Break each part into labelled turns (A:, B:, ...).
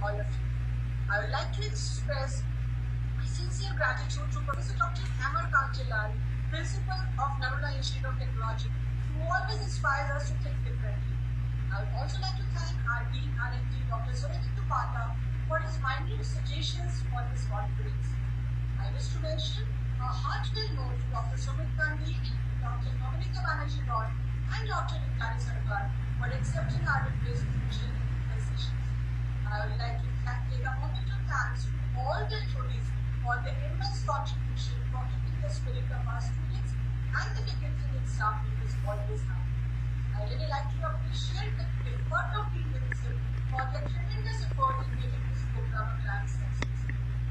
A: all of you. I would like to express my sincere gratitude to Professor Dr. Amar Kantilal, Principal of Raluta Institute of Technology, who always inspires us to think differently. I would also like to thank our Dean R&D, Dr. Zoe Tukata, for his minute suggestions for this conference. I wish to mention a heartfelt note to Dr. Sumit Gandhi, Dr. Monica Banerjee Roy, and Dr. Nikhari Sarkar for accepting our request to share their sessions. I would like to take a moment of thanks to all the attendees for their immense contribution for keeping the spirit of our students and the faculty and staff members always high. I really like to appreciate the effort of Dean Minister for their tremendous effort in making this program a grand success.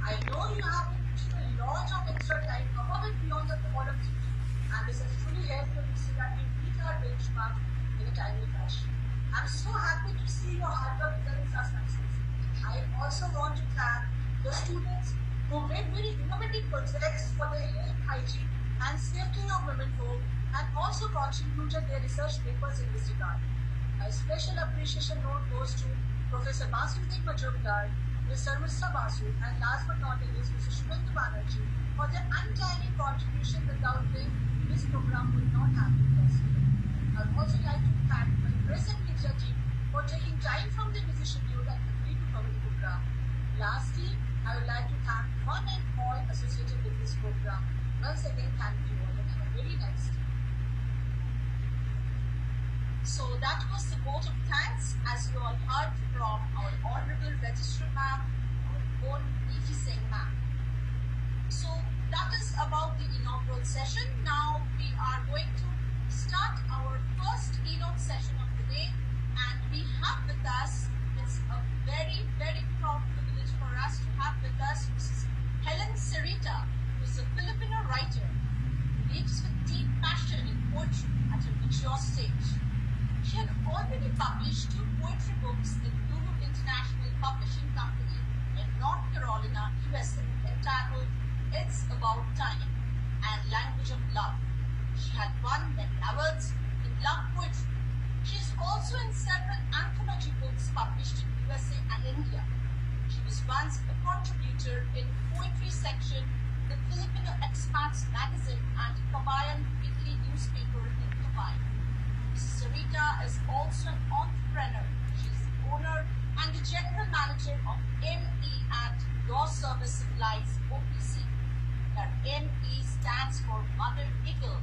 A: I know you have been putting a lot of extra time above and beyond the call of duty, and this has truly helped the so that we meet our benchmark in a timely fashion. I'm so happy to see your hard work resulting such success. I also want to thank the students who made very innovative projects for the health, hygiene, and safety of women folk, and also contributed their research papers in this regard. A special appreciation note goes to Professor Basudev Majumdar, Mr. Mr. Basu, and last but not least, Mr. Shubhendu Banerjee, for their untiring contribution. Without them, this program would not have been possible. I would also like to thank my present media team for taking time from their busy schedule and agree to cover the program. Lastly, I would like to thank one and all associated with this program. Once again, thank you all and have a very nice day.
B: So that was the vote of thanks, as you all heard from our Honorable Registrar Ma'am, our own Leafy Singh Ma'am. So that is about the inaugural session. Now we are going to start our first keynote session of the day, and we have with us, it's a very, very proud privilege for us to have with us Mrs. Helen Sarita, who is a Filipino writer who lives with deep passion in poetry at a mature stage. She had already published 2 poetry books in Lulu International Publishing Company in North Carolina, USA, entitled It's About Time and Language of Love. She had won many awards in love poetry. She is also in several anthology books published in USA and India. She was once a contributor in poetry section in the Filipino Expats magazine and Kabayan weekly newspaper in Kabayan. Mrs. Sarita is also an entrepreneur. She is the owner and the general manager of ME at Law Service Supplies, OPC. Her ME stands for Mother Eagle,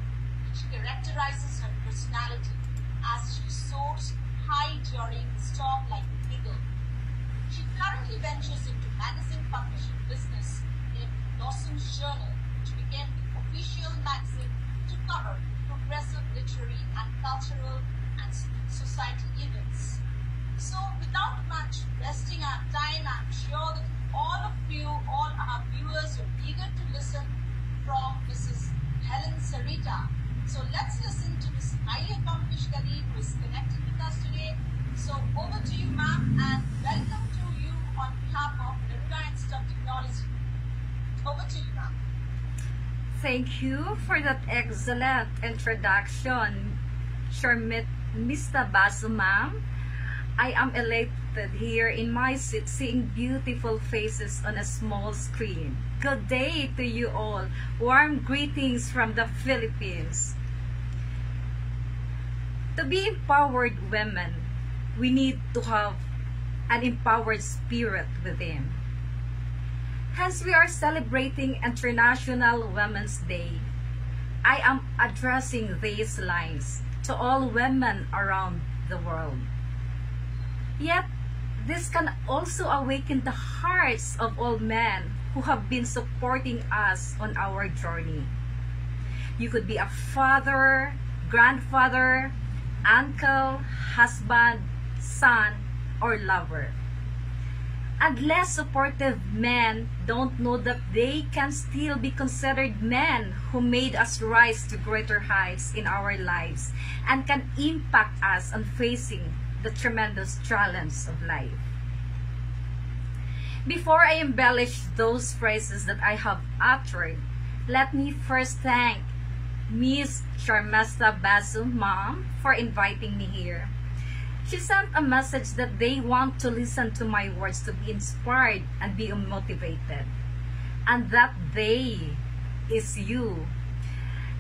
B: which characterizes her personality as she soars high during the storm like an eagle. She currently ventures into magazine publishing business in Blossom's Journal, which became the official magazine to cover progressive literary and cultural and society events. So without much wasting our time, I'm sure that all of you, all our viewers are eager to listen from Mrs. Helen Sarita. So let's listen to this highly accomplished colleague who is connected with us today. So over to you, ma'am, and welcome to you on behalf of Raluta Institute of Technology. Over to you, ma'am.
C: Thank you for that excellent introduction, Mr. Basu, ma'am. I am elated here in my seat seeing beautiful faces on a small screen. Good day to you all. Warm greetings from the Philippines. To be empowered women, we need to have an empowered spirit within. Hence, we are celebrating International Women's Day. I am addressing these lines to all women around the world. Yet, this can also awaken the hearts of all men who have been supporting us on our journey. You could be a father, grandfather, uncle, husband, son, or lover. And less supportive men don't know that they can still be considered men who made us rise to greater heights in our lives and can impact us on facing the tremendous challenge of life. Before I embellish those phrases that I have uttered, let me first thank Miss Charmesta Basu, Mom, for inviting me here. She sent a message that they want to listen to my words to be inspired and be motivated. And that they is you.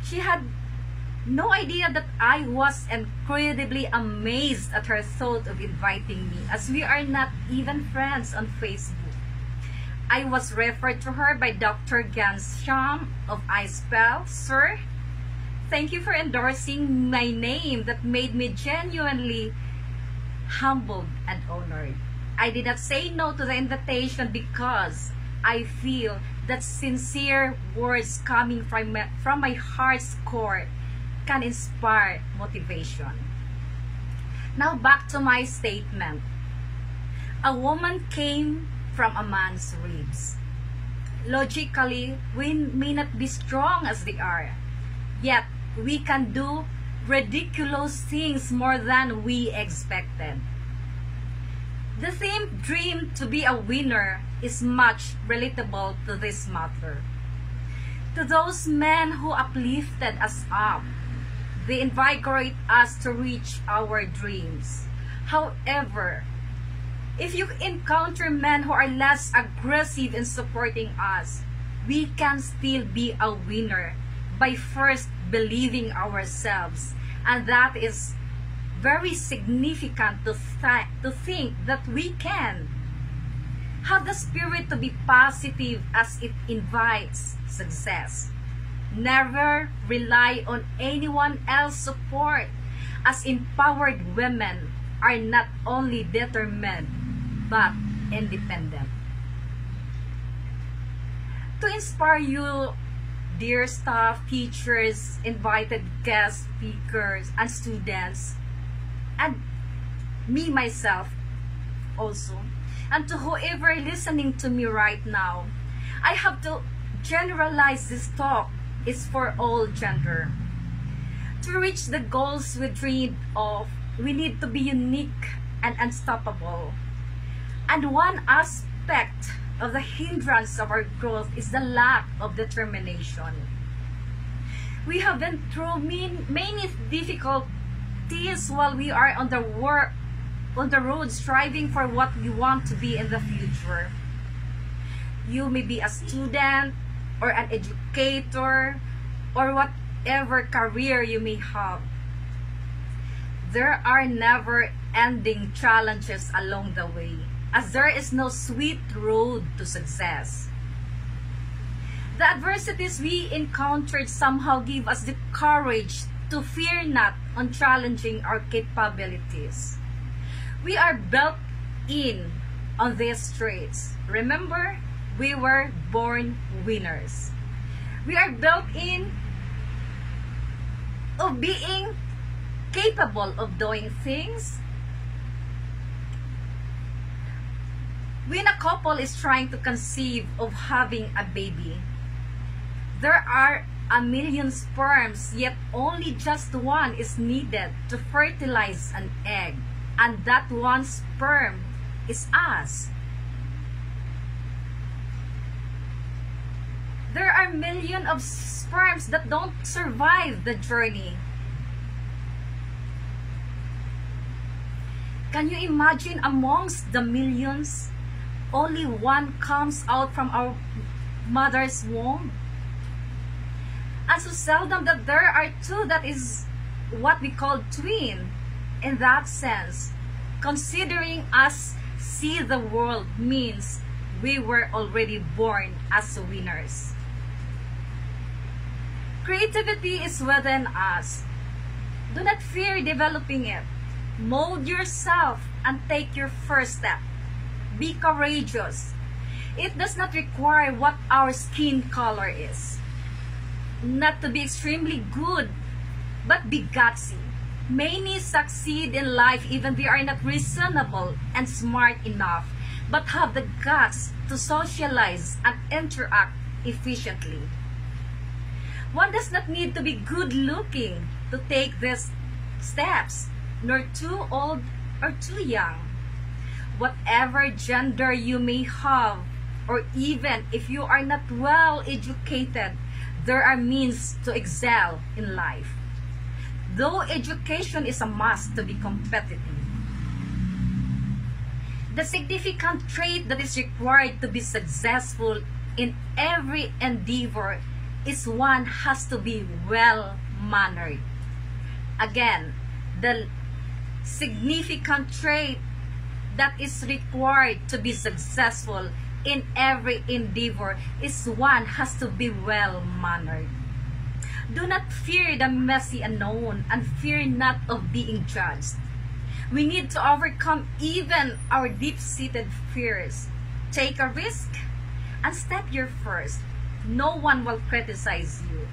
C: She had no idea that I was incredibly amazed at her thought of inviting me, as we are not even friends on Facebook. I was referred to her by Dr. Gansham of iSpell. Sir, thank you for endorsing my name. That made me genuinely humbled and honored. I did not say no to the invitation because I feel that sincere words coming from my heart's core can inspire motivation. Now back to my statement. A woman came from a man's ribs. Logically, we may not be strong as they are, yet we can do ridiculous things more than we expected. The same dream to be a winner is much relatable to this matter. To those men who uplifted us up, they invigorate us to reach our dreams. However, if you encounter men who are less aggressive in supporting us, we can still be a winner by first believing ourselves. And that is very significant to think that we can have the spirit to be positive as it invites success. Never rely on anyone else's support, as empowered women are not only determined but independent. To inspire you, dear staff, teachers, invited guest speakers, and students, and me myself also, and to whoever listening to me right now, I have to generalize this talk is for all gender. To reach the goals we dreamed of, we need to be unique and unstoppable. And one aspect of the hindrance of our growth is the lack of determination. We have been through many difficulties while we are on the road striving for what we want to be in the future. You may be a student or an educator or whatever career you may have. There are never-ending challenges along the way, as there is no sweet road to success. The adversities we encountered somehow give us the courage to fear not on challenging our capabilities. We are built in on these traits. Remember, we were born winners. We are built in of being capable of doing things. When a couple is trying to conceive of having a baby, there are a million sperms, yet only just one is needed to fertilize an egg, and that one sperm is us. There are millions of sperms that don't survive the journey. Can you imagine amongst the millions, only one comes out from our mother's womb? And so seldom that there are two that is what we call twin. In that sense, considering us see the world means we were already born as winners. Creativity is within us. Do not fear developing it. Mold yourself and take your first step. Be courageous. It does not require what our skin color is. Not to be extremely good, but be gutsy. Many succeed in life even they are not reasonable and smart enough, but have the guts to socialize and interact efficiently. One does not need to be good looking to take these steps, nor too old or too young. Whatever gender you may have, or even if you are not well educated, there are means to excel in life. Though education is a must to be competitive, The significant trait that is required to be successful in every endeavor is one has to be well-mannered. Again, the significant trait that is required to be successful in every endeavor is one has to be well-mannered. Do not fear the messy unknown, and fear not of being judged. We need to overcome even our deep-seated fears. Take a risk and step your first. No one will criticize you,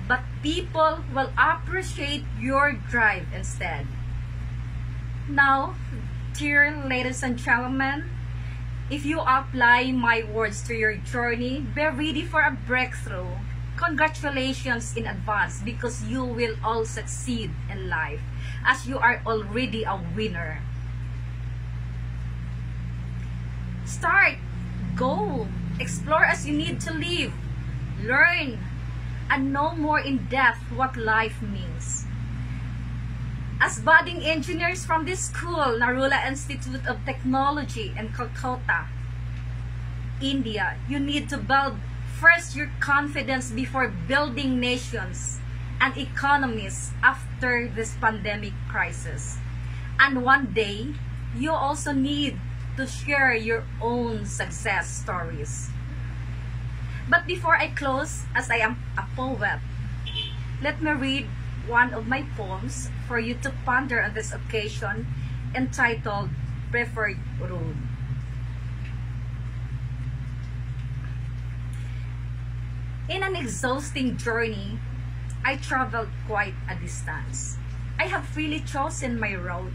C: but people will appreciate your drive instead. Now, dear ladies and gentlemen, if you apply my words to your journey, be ready for a breakthrough. Congratulations in advance, because you will all succeed in life, as you are already a winner. Start, go, explore as you need to live, learn, and know more in depth what life means. As budding engineers from this school, Raluta Institute of Technology in Kolkata, India, you need to build first your confidence before building nations and economies after this pandemic crisis. And one day, you also need to share your own success stories. But before I close, as I am a poet, let me read one of my poems for you to ponder on this occasion, entitled Preferred Road. In an exhausting journey, I traveled quite a distance. I have freely chosen my road,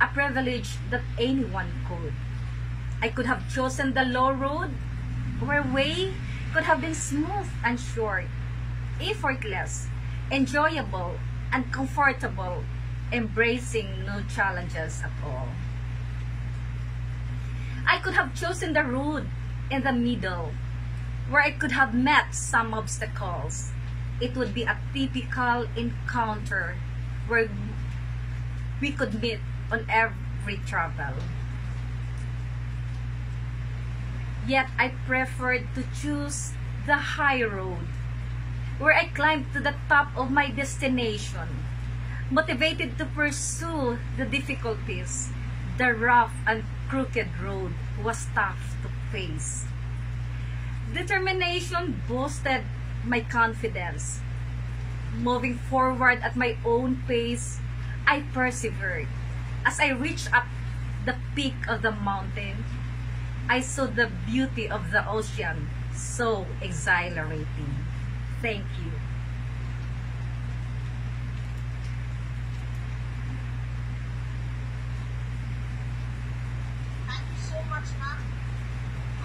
C: a privilege that anyone could. I could have chosen the low road, where way could have been smooth and short, effortless, enjoyable, and comfortable, embracing no challenges at all. I could have chosen the road in the middle, where I could have met some obstacles. It would be a typical encounter where we could meet on every travel. Yet I preferred to choose the high road, where I climbed to the top of my destination, motivated to pursue the difficulties. The rough and crooked road was tough to face. Determination boosted my confidence. Moving forward at my own pace, I persevered. As I reached up the peak of the mountain, I saw the beauty of the ocean, so exhilarating. Thank you.
B: Thank you so much, ma'am.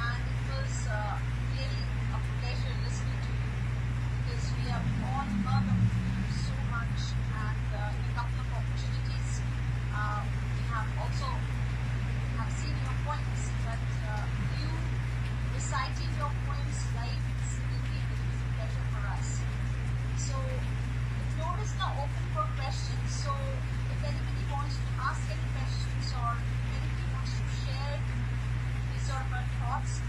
B: And it was really a pleasure listening to you, because we have all heard of you so much, and in a couple of opportunities, we have also seen your poems, but you reciting your poems live indeed, it was a pleasure for us. So the floor is now open for questions. So if anybody wants to ask any questions, or if anybody wants to share his or her thoughts,